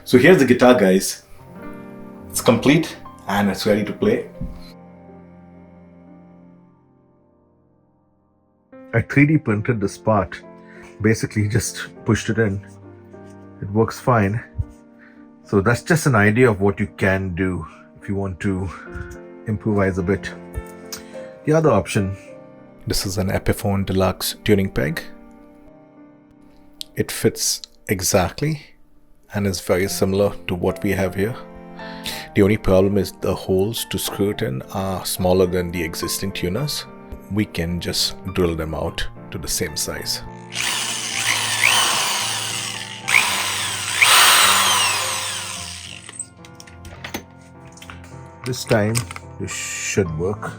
So here's the guitar, guys. It's complete and it's ready to play. I 3D printed this part. Basically just pushed it in. It works fine. So that's just an idea of what you can do if you want to improvise a bit. The other option. This is an Epiphone Deluxe tuning peg. It fits exactly and is very similar to what we have here. The only problem is the holes to screw it in are smaller than the existing tuners. We can just drill them out to the same size. This time this should work,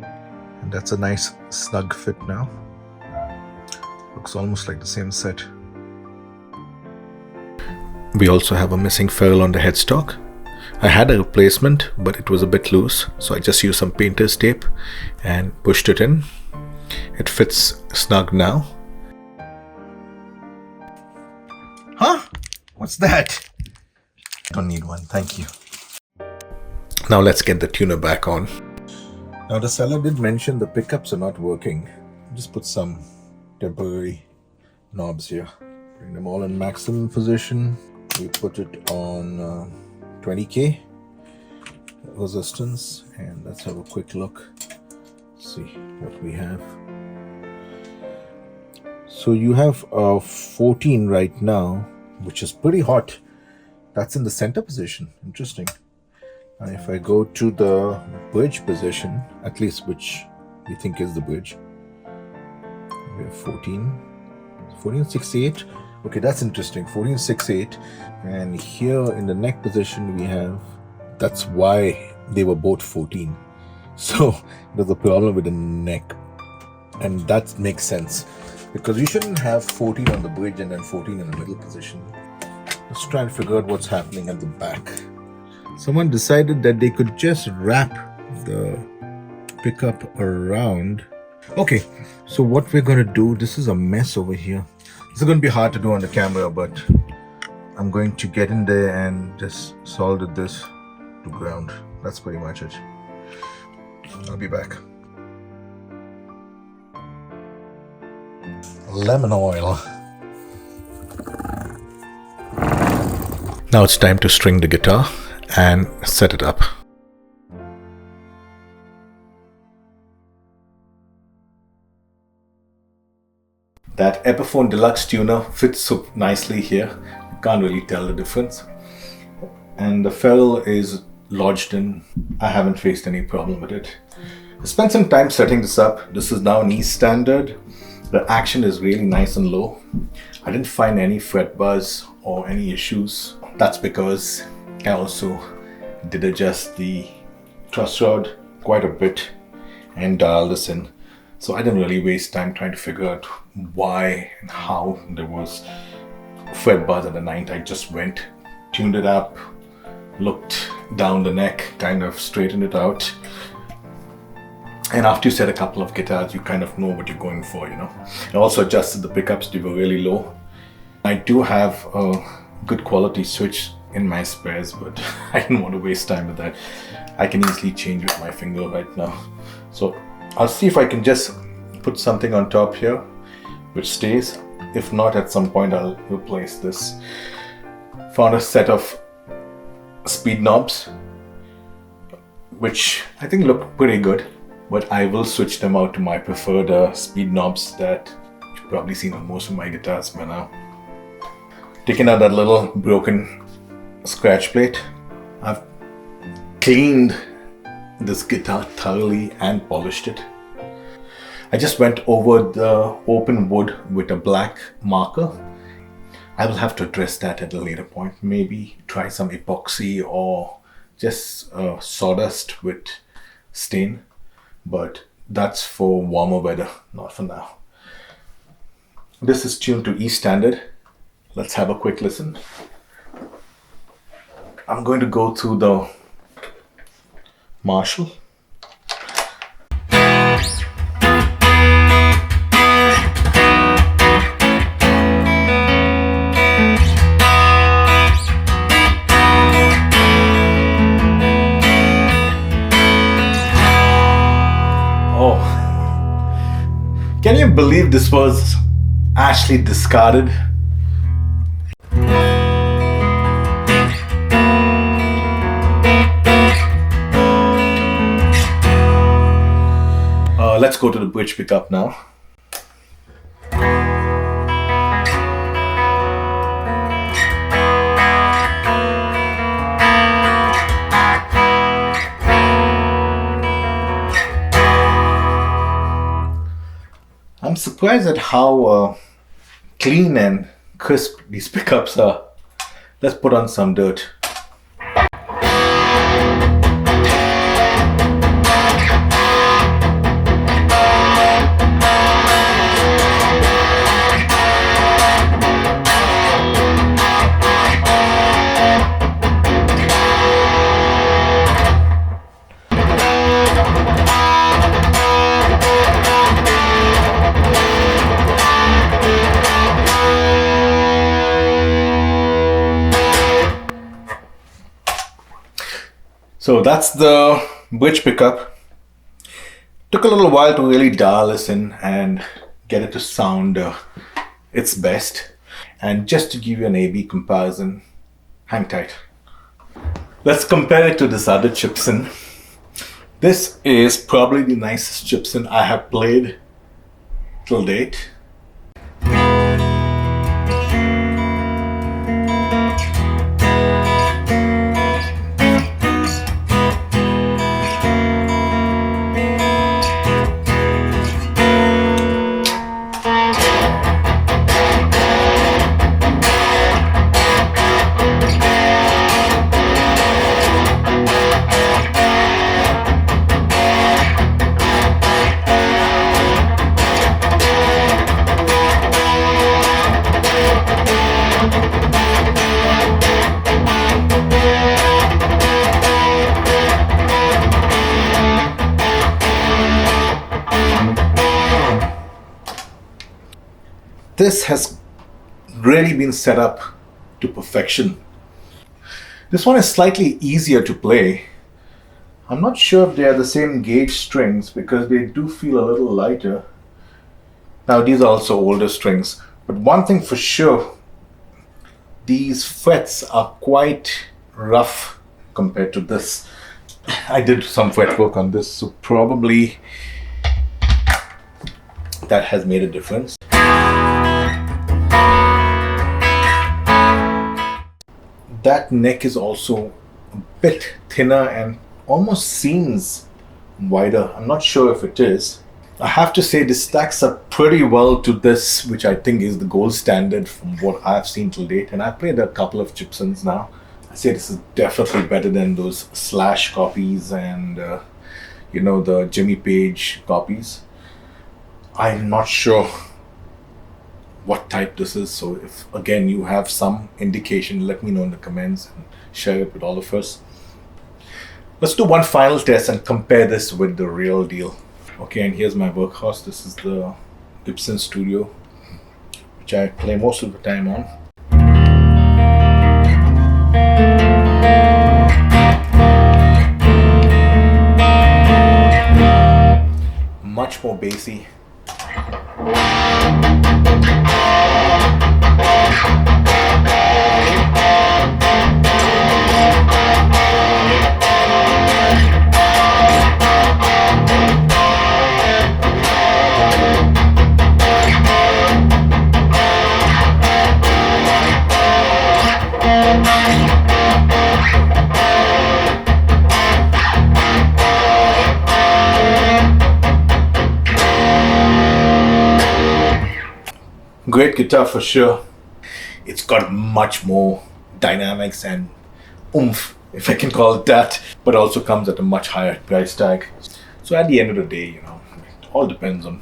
and that's a nice snug fit now. Looks almost like the same set. We also have a missing ferrule on the headstock. I had a replacement, but it was a bit loose, so I just used some painter's tape and pushed it in. It fits snug now. Huh? What's that? Don't need one, thank you. Now let's get the tuner back on. Now the seller did mention the pickups are not working. Just put some temporary knobs here. Bring them all in maximum position. We put it on 20k resistance, and let's have a quick look. See what we have. So you have 14 right now, which is pretty hot. That's in the center position. Interesting. And if I go to the bridge position, at least which we think is the bridge, we have 14.68. Okay, that's interesting. 14.68, and here in the neck position we have. That's why they were both 14. So there's a problem with the neck, and that makes sense because you shouldn't have 14 on the bridge and then 14 in the middle position. Let's try and figure out what's happening at the back. Someone decided that they could just wrap the pickup around. Okay, so what we're gonna do, this is a mess over here. This is gonna be hard to do on the camera, but I'm going to get in there and just solder this to ground. That's pretty much it. I'll be back. Lemon oil. Now it's time to string the guitar and set it up. That Epiphone Deluxe tuner fits so nicely here. You can't really tell the difference. And the ferrule is lodged in. I haven't faced any problem with it. I spent some time setting this up. This is now an E standard. The action is really nice and low. I didn't find any fret buzz or any issues. That's because I also did adjust the truss rod quite a bit and dial this in. So I didn't really waste time trying to figure out why and how there was fret buzz at the 9th. I just went, tuned it up, looked down the neck, kind of straightened it out. And after you set a couple of guitars, you kind of know what you're going for, you know. I also adjusted the pickups, they were really low. I do have a good quality switch in my spares, but I didn't want to waste time with that. I can easily change with my finger right now. So I'll see if I can just put something on top here which stays. If not, at some point I'll replace this. Found a set of speed knobs which I think look pretty good, but I will switch them out to my preferred speed knobs that you've probably seen on most of my guitars by now. Taking out that little broken scratch plate. I've cleaned this guitar thoroughly and polished it. I just went over the open wood with a black marker. I will have to address that at a later point. Maybe try some epoxy or just sawdust with stain, but that's for warmer weather, not for now. This is tuned to E standard. Let's have a quick listen. I'm going to go through the Marshall. believe this was actually discarded. Let's go to the bridge pickup now. I'm surprised at how clean and crisp these pickups are. Let's put on some dirt. So that's the bridge pickup. Took a little while to really dial this in and get it to sound its best. And just to give you an A/B comparison, hang tight. Let's compare it to this other Chibson. This is probably the nicest Chibson I have played till date. This has really been set up to perfection. This one is slightly easier to play. I'm not sure if they are the same gauge strings because they do feel a little lighter. Now these are also older strings, but one thing for sure, these frets are quite rough compared to this. I did some fretwork on this, so probably that has made a difference. That neck is also a bit thinner and almost seems wider. I'm not sure if it is. I have to say this stacks up pretty well to this, which I think is the gold standard from what I've seen till date. And I've played a couple of Gibsons now. I say this is definitely better than those Slash copies and the Jimmy Page copies. I'm not sure what type this is, so if again you have some indication, let me know in the comments and share it with all of us. Let's do one final test and compare this with the real deal. Okay, and here's my workhorse. This is the Gibson Studio, which I play most of the time on. Much more bassy. Great guitar for sure. It's got much more dynamics and oomph, if I can call it that, but also comes at a much higher price tag. So at the end of the day, it all depends on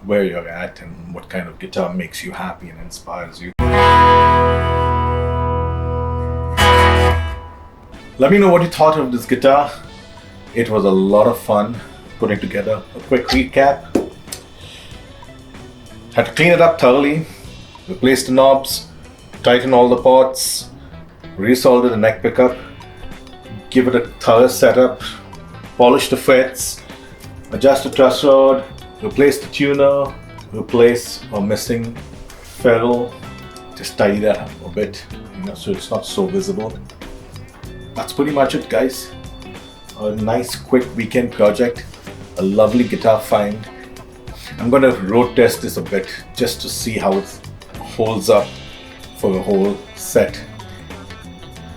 where you're at and what kind of guitar makes you happy and inspires you. Let me know what you thought of this guitar. It was a lot of fun putting together a quick recap. Had to clean it up thoroughly, replace the knobs, tighten all the ports, resolder the neck pickup, give it a thorough setup, polish the frets, adjust the truss rod, replace the tuner, replace a missing ferrule, just tidy that up a bit, so it's not so visible. That's pretty much it, guys. A nice quick weekend project, a lovely guitar find. I'm going to road test this a bit just to see how it holds up for the whole set.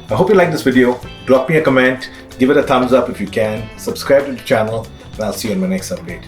I hope you like this video. Drop me a comment, give it a thumbs up if you can, subscribe to the channel, and I'll see you in my next update.